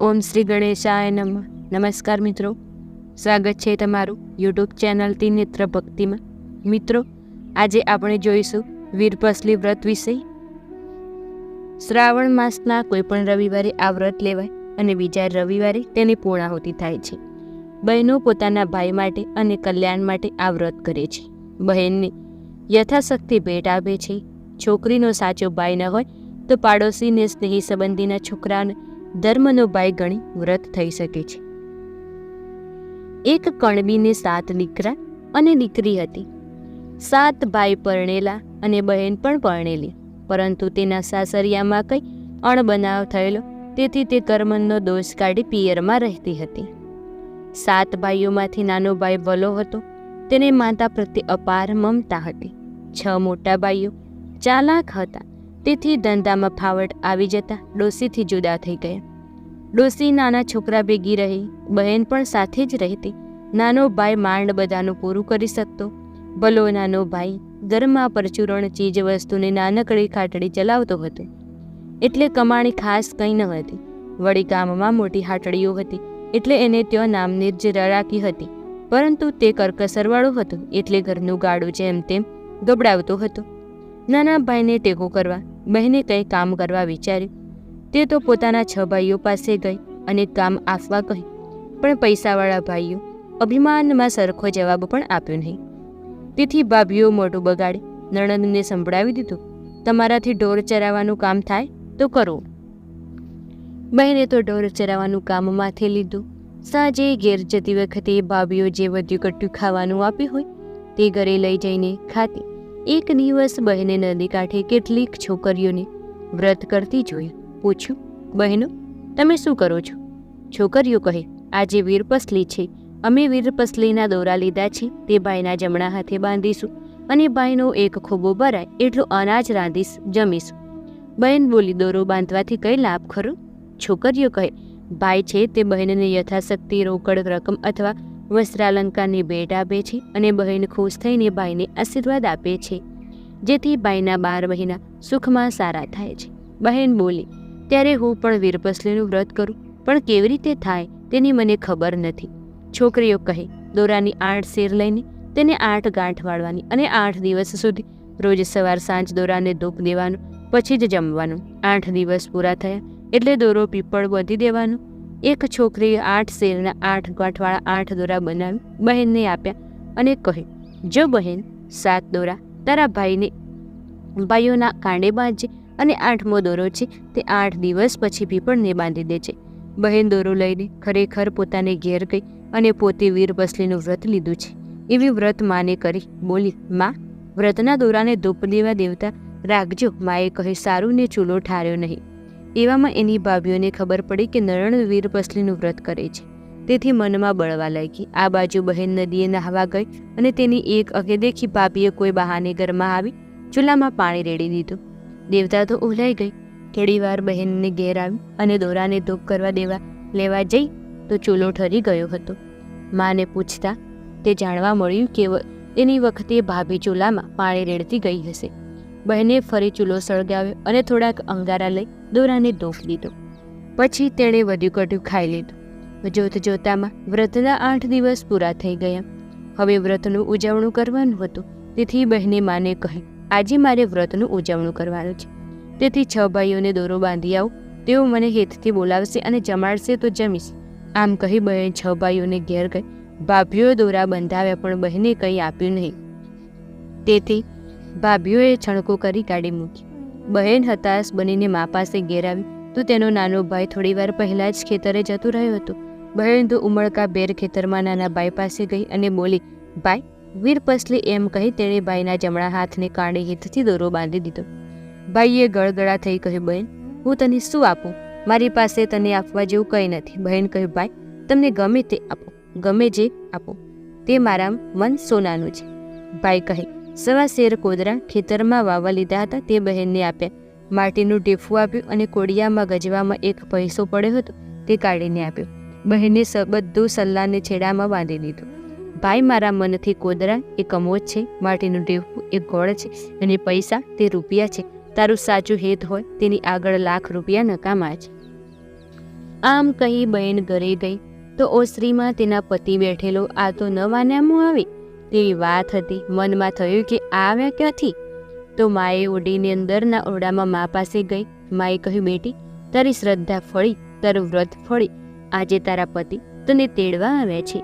ઓમ શ્રી ગણેશાય નમઃ. નમસ્કાર મિત્રો, સ્વાગત છે તમારું યુટ્યુબ ચેનલ ત્રિનેત્ર ભક્તિમાં. મિત્રો, આજે આપણે જોઈશું વીરપસલી વ્રત વિશે. શ્રાવણ માસના કોઈપણ રવિવારે આ વ્રત લેવાય અને બીજા રવિવારે તેની પૂર્ણાહુતિ થાય છે. બહેનો પોતાના ભાઈ માટે અને કલ્યાણ માટે આ વ્રત કરે છે. બહેનને યથાશક્તિ ભેટ આપે છે. છોકરીનો સાચો ભાઈ ન હોય તો પાડોશીને સ્નેહી સંબંધીના છોકરાને ધર્મનો ભાઈ ગણી વ્રત થઈ શકે છે. એક કણબીને 7 દીકરા અને દીકરી હતી. 7 ભાઈ પરણેલા અને બહેન પણ પરણેલી, પરંતુ તેના સાસરિયામાં કંઈ અણબનાવ થયેલો, તેથી તે કરમનો દોષ કાઢી પિયરમાં રહેતી હતી. 7 ભાઈઓમાંથી નાનો ભાઈ ભલો હતો. તેને માતા પ્રત્યે અપાર મમતા હતી. 6 મોટા ભાઈઓ ચાલાક હતા, તેથી ધંધામાં ફાવટ આવી જતા ડોશીથી જુદા થઈ ગયા. ડોશી નાના છોકરા ભેગી રહી, બહેન પણ સાથે જ રહેતી. નાનો ભાઈ માંડ બધાનું પૂરું કરી શકતો. ભલો નાનો ભાઈ ઘરમાં પરચુરણ ચીજ વસ્તુની નાનકડી ખાટડી ચલાવતો હતો, એટલે કમાણી ખાસ કંઈ ન હતી. વળી ગામમાં મોટી હાટડીઓ હતી, એટલે એને ત્યાં નામની જ રાખી હતી. પરંતુ તે કરકસરવાળો હતો, એટલે ઘરનું ગાડું જેમ તેમ ગબડાવતો હતો. નાના ભાઈને ટેકો કરવા બહેને કંઈ કામ કરવા વિચાર્યું. તે તો પોતાના 6 ભાઈઓ પાસે ગઈ અને કામ આપવા કહી, પણ પૈસાવાળા ભાઈઓ અભિમાનમાં સરખો જવાબ પણ આપ્યો નહીં. તેથી ભાભીઓ મોઢું બગાડી નણંદને સંભળાવી દીધું, તમારાથી ઢોર ચરાવવાનું કામ થાય તો કરો. બહેને તો ઢોર ચરાવવાનું કામ માથે લીધું. સાંજે ઘેર જતી વખતે ભાભીઓ જે વધ્યું કટ્યું ખાવાનું આપ્યું હોય તે ઘરે લઈ જઈને ખાતી. એક દિવસ બહેને નદી કાંઠે કેટલીક છોકરીઓને વ્રત કરતી જોઈ. પૂછ્યું, બહેનો તમે શું કરો છો? છોકરીઓ કહે, આજે વીરપસલી છે, અમે વીરપસલીના દોરા લીધા છે, તે ભાઈના જમણા હાથે બાંધીશું અને ભાઈનો એક ખોબો ભરાય એટલું અનાજ રાંધીશ, જમીશું. બહેન બોલી, દોરો બાંધવાથી કઈ લાભ ખરો? છોકરીઓ કહે, ભાઈ છે તે બહેનને યથાશક્તિ રોકડ રકમ અથવા વસ્ત્રાલંકારની ભેટ આપે છે અને બહેન ખુશ થઈને ભાઈને આશીર્વાદ આપે છે, જેથી ભાઈના 12 મહિના સુખમાં સારા થાય છે. બહેન બોલી, ત્યારે હું પણ વીરપસલીનું વ્રત કરું, પણ કેવી રીતે થાય તેની મને ખબર નથી. છોકરીઓ કહે, દોરાની 8 શેર લઈને તેને 8 ગાંઠ વાળવાની અને 8 દિવસ સુધી રોજ સવાર સાંજ દોરાને ધૂપ દેવાનું, પછી જ જમવાનું. 8 દિવસ પૂરા થયા એટલે દોરો પીપળ બાંધી દેવાનો. એક છોકરીએ 8 શેરના 8 ગાંઠવાળા 8 દોરા બનાવી બહેનને આપ્યા અને કહે, જો બહેન 7 દોરા તારા ભાઈઓના કાંડે બાંધજે અને 8મો દોરો છે તે 8 દિવસ પછી પીપળને બાંધી દેજે. બહેન દોરો લઈને ખરેખર પોતાને ઘેર ગઈ અને પોતે વીરપસલીનું વ્રત લીધું છે એવી વ્રત માને કરી. બોલી, માં, વ્રતના દોરાને ધૂપ દેવા દેવતા રાખજો. માએ કહે, સારું ને ચૂલો ઠાર્યો નહીં. એવામાં એની ભાભીઓને ખબર પડી કે નણંદ વીરપસલીનું વ્રત કરે છે, તેથી મનમાં બળવા લાગી. આ બાજુ બહેન નદીએ નહાવા ગઈ અને તેની એક અગે દેખી ભાભીએ કોઈ બહાને ઘરમાં આવી ચૂલામાં પાણી રેડી દીધું. દેવતા તો ઉલાઈ ગઈ. થોડી વાર બહેનને ઘેર આવી અને દોરાને ધૂપ કરવા લેવા જઈ તો ચૂલો ઠરી ગયો હતો. માને પૂછતા તે જાણવા મળ્યું કે એની વખતે ભાભી ચૂલામાં પાણી રેડતી ગઈ હશે. બહેને ફરી ચૂલો સળગાવ્યો અને થોડાક અંગારા લઈ દોરાને ધૂપ દીધો. પછી તેણે વધુ કટું ખાઈ લીધું. જોત જોતામાં વ્રતના 8 દિવસ પૂરા થઈ ગયા. હવે વ્રતનું ઉજવણું કરવાનું હતું, તેથી બહેને માને કહે, આજે મારે વ્રતનું ઉજવણું કરવાનું છે, તેથી 6 ભાઈઓને દોરો બાંધી આવું. તેઓ મને હેતથી બોલાવશે અને જમાડશે તો જમીશ. આમ કહી બહેન 6 ભાઈઓને ઘેર ગઈ. ભાભીઓએ દોરા બંધાવ્યા, પણ બહેને કંઈ આપ્યું નહીં, તેથી ભાભીઓએ છણકો કરી કાઢી મૂકી. બહેન હતાશ બનીને મા પાસે ઘેર આવી તો તેનો નાનો ભાઈ થોડી વાર પહેલાં જ ખેતરે જતું રહ્યો હતો. બહેન તો ઉમળકા બેર ખેતરમાં નાના ભાઈ પાસે ગઈ અને બોલી, ભાઈ, વીરપસલી એમ કહી તેણે ભાઈના જમણા હાથને કાંડે હિતથી દોરો બાંધી દીધો. ભાઈએ ગળગળા થઈ કહ્યું, બહેન, હું તને શું આપું? મારી પાસે તને આપવા જેવું કંઈ નથી. બહેન કહ્યું, ભાઈ, તમને ગમે તે આપો, ગમે જે આપો, તે મારા મન સોનાનું છે. ભાઈ કહે, 1.25 શેર કોદરા ખેતરમાં વાવવા લીધા હતા, તે બહેનને આપ્યા. માટીનું ટીફું આપ્યું અને કોડિયામાં ગજવામાં 1 પૈસો પડ્યો હતો તે કાઢીને આપ્યો. બહેને બધું સલ્લાને છેડામાં બાંધી દીધું. ભાઈ, મારા મનથી કોદરા એ કમોદ છે, માટીનું ટીફું એ ગોળ છે અને પૈસા તે રૂપિયા છે. તારું સાચું હેત હોય તેની આગળ લાખ રૂપિયા નકામા છે. આમ કહી બહેન ઘરે ગઈ તો ઓસરીમાં તેના પતિ બેઠેલો આ તો નવા નામું આવે તેવી વાત હતી. મનમાં થયું કે આ આવ્યા ક્યાંથી? તો માએ ઓઢીને અંદરના ઓરડામાં મા પાસે ગઈ. માએ કહ્યું, બેટી, તારી શ્રદ્ધા ફળી, તારું વ્રત ફળી. આજે તારા પતિ તને તેડવા આવ્યા છે.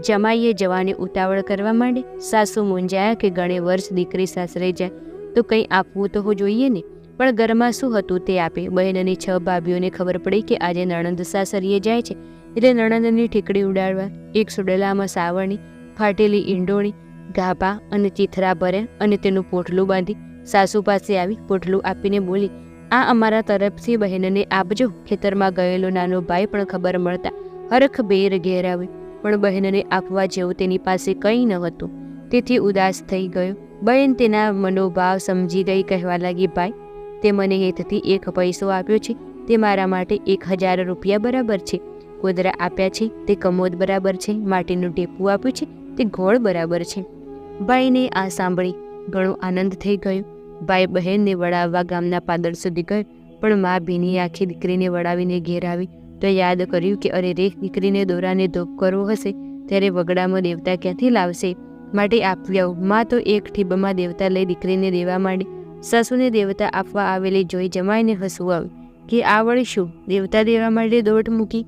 જમાઈએ જવાની ઉતાવળ કરવા માંડે. સાસુ મૂંઝાયા કે ઘણે વર્ષ દીકરી સાસરે જાય તો કંઈ આપવું તો જોઈએ ને, પણ ઘરમાં શું હતું તે આપે. બહેનની 6 ભાભીઓને ખબર પડી કે આજે નણંદ સાસરીએ જાય છે, એટલે નણંદની ઠીકડી ઉડાડવા એક સુડેલામાં સાવરણી, ફાટેલી ઈંડોળી, ગાભા અને ચીથરા ભર્યા અને તેનું પોટલું બાંધી સાસુ પાસે આવી. પોટલું આપીને બોલી, આ અમારા તરફથી બહેનને આપજો. ખેતરમાં ગયેલો નાનો ભાઈ પણ ખબર મળતા હરખ બેર ઘેર આવ્યો, પણ બહેનને આપવા જેવું તેની પાસે કંઈ ન હતું. તેથી ઉદાસ થઈ ગયો. બહેન તેના મનોભાવ સમજી ગઈ. કહેવા લાગી, ભાઈ, તે મને હેતથી 1 પૈસો આપ્યો છે તે મારા માટે 1000 રૂપિયા બરાબર છે. કોદરા આપ્યા છે તે કમોદ બરાબર છે. માટીનું ટેપું આપ્યું છે તે ગોળ બરાબર છે. ભાઈને આ સાંભળી ઘણો આનંદ થઈ ગયો. ભાઈ બહેનને વડાવવા ગામના પાદર સુધી ગયો, પણ મા ભીની આખી દીકરીને વડાવીને ઘેર આવી તો યાદ કર્યું કે અરે રે, દીકરીને દોરાને ધોપ કરવો હશે ત્યારે વગડામાં દેવતા ક્યાંથી લાવશે, માટે આપવી આવું. મા તો એક ઠીબમાં દેવતા લઈ દીકરીને દેવા માંડી. સાસુને દેવતા આપવા આવેલી જોઈ જમાઈને હસવું આવ્યું કે આ વળી શું, દેવતા દેવા માટે દોટ મૂકી?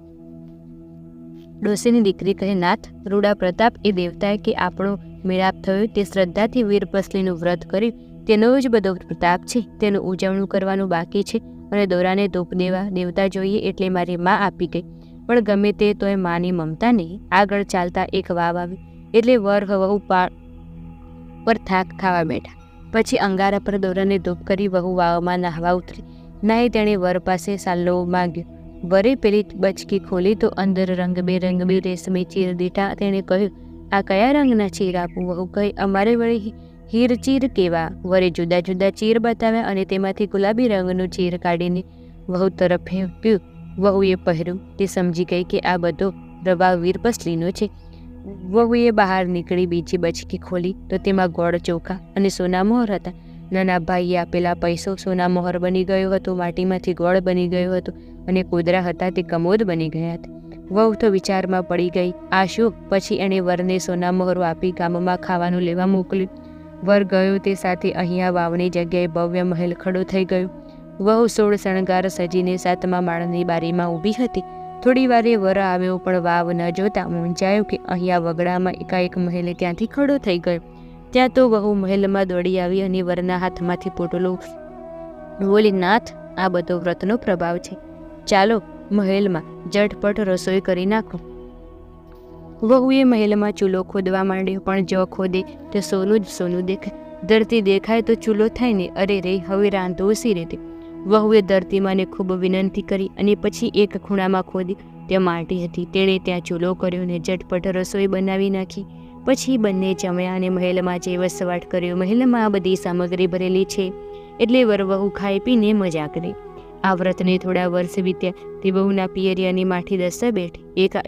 ડોશીની દીકરી કહે, નાથ, રૂડા પ્રતાપ એ દેવતાએ કે આપણો મેળાપ થયો તે શ્રદ્ધાથી વીરપસલીનું વ્રત કર્યું તેનો જ બધો પ્રતાપ છે. તેનું ઉજવણું કરવાનું બાકી છે અને દોરાને ધૂપ દેવા દેવતા જોઈએ એટલે મારી મા આપી ગઈ. પણ ગમે તે તોય માની મમતા નહીં. આગળ ચાલતા એક વાવ આવી એટલે વર વહુ પર થાક ખાવા બેઠા. પછી અંગારા પર દોરાને ધૂપ કરી વહુ વાવમાં નાહવા ઉતરી. નાહી તેણે વર પાસે સાલ્લો માંગ્યો. વરે પેલી બચકી ખોલી તો અંદર રંગબેરંગી રેશમી ચીર દીઠા. તેણે કહ્યું, આ કયા રંગના ચીર આપું? વહુ કહી, અમારે વળી હીર ચીર કેવા? વરે જુદા જુદા ચીર બતાવ્યા અને તેમાંથી ગુલાબી રંગનું ચીર કાઢીને વહુ તરફ ફેંક્યું. વહુએ પહેર્યું. તે સમજી ગઈ કે આ બધો રવા વીરપસલીનો છે. વહુએ બહાર નીકળી બીજી બચકી ખોલી તો તેમાં ગોળ, ચોખા અને સોના મોહર હતા. નાના ભાઈએ આપેલા પૈસો સોના મોહર બની ગયો હતો, માટીમાંથી ગોળ બની ગયો હતો અને કોદરા હતા તે કમોદ બની ગયા હતા. વહુ તો વિચારમાં પડી ગઈ, આ શું? પછી એણે વરને સોના મોહરો આપી ગામમાં ખાવાનું લેવા મોકલ્યું. વર ગયો તે સાથે અહીંયા વાવની જગ્યાએ ભવ્ય મહેલ ખડો થઈ ગયો. વહુ 16 શણગાર સજીને 7મા માળની બારીમાં ઊભી હતી. થોડી વારે વર આવ્યો, પણ વાવ ન જોતા મૂંઝાયો કે અહીંયા વગડામાં એકાએક મહેલ ક્યાંથી ખડો થઈ ગયો. ત્યાં તો વહુ મહેલમાં દોડી આવી અને વરના હાથમાંથી પોટલો બોલી, નાથ, આ બધો વ્રતનો પ્રભાવ છે. ચાલો મહેલમાં ઝટપટ રસોઈ કરી નાખો. વહુએ મહેલમાં ચૂલો ખોદવા માંડ્યો, પણ જો ખોદે તો સોનું જ સોનું દેખાય. ધરતી દેખાય તો ચૂલો થાય ને. અરે રે, હવે રાંધવું સી રીતે? વહુએ ધરતીમાને ખૂબ વિનંતી કરી અને પછી એક ખૂણામાં ખોદી. ત્યાં માટી હતી. તેણે ત્યાં ચૂલો કર્યો ને ઝટપટ રસોઈ બનાવી નાખી. પછી બંને જમ્યા અને મહેલમાં જે વસવાટ કર્યો. મહેલમાં આ બધી સામગ્રી ભરેલી છે એટલે વરવહુ ખાઈ પીને મજા કરી. આ વ્રતને થોડા વર્ષ વીત્યા તે વહુના પિયરિયાની માઠી દસ્તા બેઠી.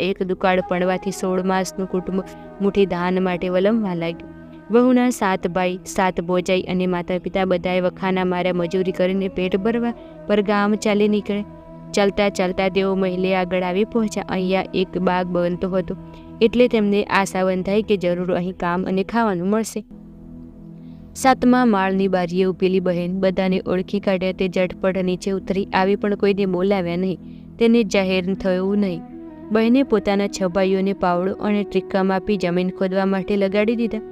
એક દુકાળ પડવાથી 16 માસનું કુટુંબ મુઠ્ઠી ધાન માટે વલમવા લાગ્યું. વહુના 7 ભાઈ, 7 ભોજાઈ અને માતા પિતા બધાએ વખાના માર્યા મજૂરી કરીને પેટ ભરવા પર ગામ ચાલી નીકળે. ચાલતા ચાલતા તેઓ મહેલે આગળ આવી પહોંચ્યા. અહીંયા એક બાગ બનતો હતો એટલે તેમને આશા બંધાઈ કે જરૂર અહીં કામ અને ખાવાનું મળશે. 7મા માળની બારીએ ઊભેલી બહેન બધાને ઓળખી કાઢ્યા. તે ઝટપટ નીચે ઉતરી આવી, પણ કોઈને બોલાવ્યા નહીં. તેને જાહેર થયું નહીં. બહેને પોતાના 6 ભાઈઓને પાવડો અને ટ્રીક્કા માપી જમીન ખોદવા માટે લગાડી દીધા.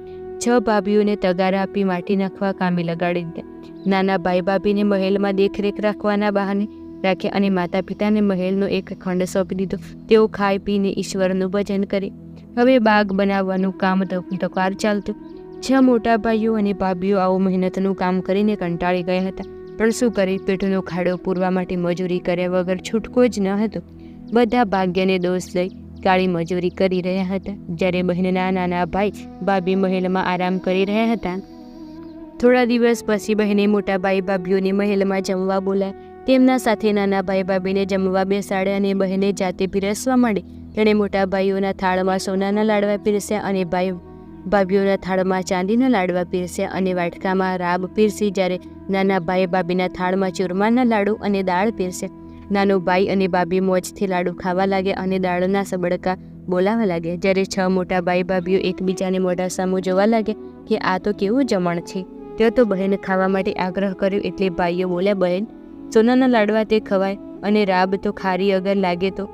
6 ભાભીઓને તગારા આપી માટી નાખવા કામે લગાડી દીધા. નાના ભાઈ ભાભીને મહેલમાં દેખરેખ રાખવાના બહાને રાખ્યા અને માતા પિતાને મહેલનો એક ખંડ સોંપી દીધો. તેઓ ખાઈ પીને ઈશ્વરનું ભજન કરે. હવે બાગ બનાવવાનું કામ તકાર ચાલતું. 6 મોટા ભાઈઓ અને ભાભીઓ આવું મહેનતનું કામ કરીને કંટાળી ગયા હતા, પણ શું કરે? પેટનો ખાડો પૂરવા માટે મજૂરી કર્યા વગર છૂટકો જ ન હતો. બધા ભાગ્યને દોષ લઈ કાળી મજૂરી કરી રહ્યા હતા. જ્યારે બહેનના નાના ભાઈ ભાભી મહેલમાં આરામ કરી રહ્યા હતા. થોડા દિવસ પછી બહેને મોટા ભાઈ ભાભીઓને મહેલમાં જમવા બોલાયા. તેમના સાથે નાના ભાઈ ભાભીને જમવા બેસાડ્યા અને બહેને જાતે પીરસવા માંડી. તેણે મોટા ભાઈઓના થાળમાં સોનાના લાડવા પીરસ્યા અને ભાભીઓના થાળમાં ચાંદીના લાડવા પીરસ્યા અને વાટકામાં રાબ પીરસી. જ્યારે નાના ભાઈ ભાભીના થાળમાં ચૂરમાના લાડુ અને દાળ પીરસ્યા. નાનો ભાઈ અને ભાભી મોજથી લાડુ ખાવા લાગ્યા અને દાળના સબડકા બોલાવા લાગ્યા. જ્યારે 6 મોટા ભાઈ ભાભીઓ એકબીજાને મોઢા સામું જોવા લાગ્યા કે આ તો કેવું જમણ છે. તેઓ તો બહેન ખાવા માટે આગ્રહ કર્યો એટલે ભાઈઓ બોલ્યા, બહેન સોનાના લાડવા તે ખવાય અને રાબ તો ખારી અગર લાગે તો.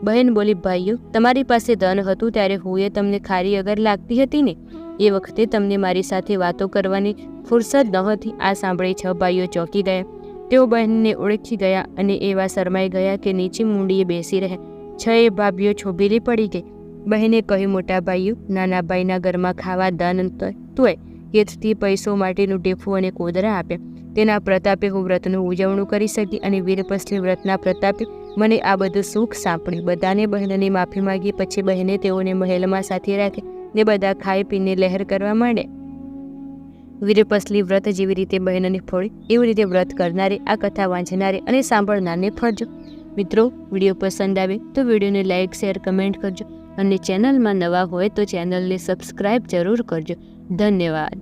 બહેન બોલી, ભાઈઓ તમારી પાસે ધન હતું ત્યારે હું એ તમને ખારી અગર લાગતી હતી ને? એ વખતે તમને મારી સાથે વાતો કરવાની ફુરસદ નહોતી. આ સાંભળી 6 ભાઈઓ ચોંકી ગયા. તેઓ બહેનને ઓળખી ગયા અને એવા શરમાઈ ગયા કે નીચી મૂંડીએ બેસી રહ્યા. 6 ભાભીઓ છોભેલી પડી ગઈ. બહેને કહ્યું, મોટા ભાઈઓ, નાના ભાઈના ઘરમાં ખાવા દાન તોય હેતથી પૈસો માટેનું ટેફું અને કોદરા આપ્યા. તેના પ્રતાપે હું વ્રતનું ઉજવણું કરી શકી અને વીરપસલી વ્રતના પ્રતાપે મને આ બધું સુખ સાંપડ્યું. બધાને બહેનની માફી માગી. પછી બહેને તેઓને મહેલમાં સાથે રાખી ને બધા ખાઈ પીને લહેર કરવા માંડ્યા. વીરપસલી વ્રત જેવી રીતે બહેનને ફળી એવી રીતે વ્રત કરનારે, આ કથા વાંચનારે અને સાંભળનારને ફળજો. મિત્રો, વિડીયો પસંદ આવે તો વિડીયોને લાઇક, શેર, કમેન્ટ કરજો અને ચેનલમાં નવા હોય તો ચેનલને સબસ્ક્રાઈબ જરૂર કરજો. ધન્યવાદ.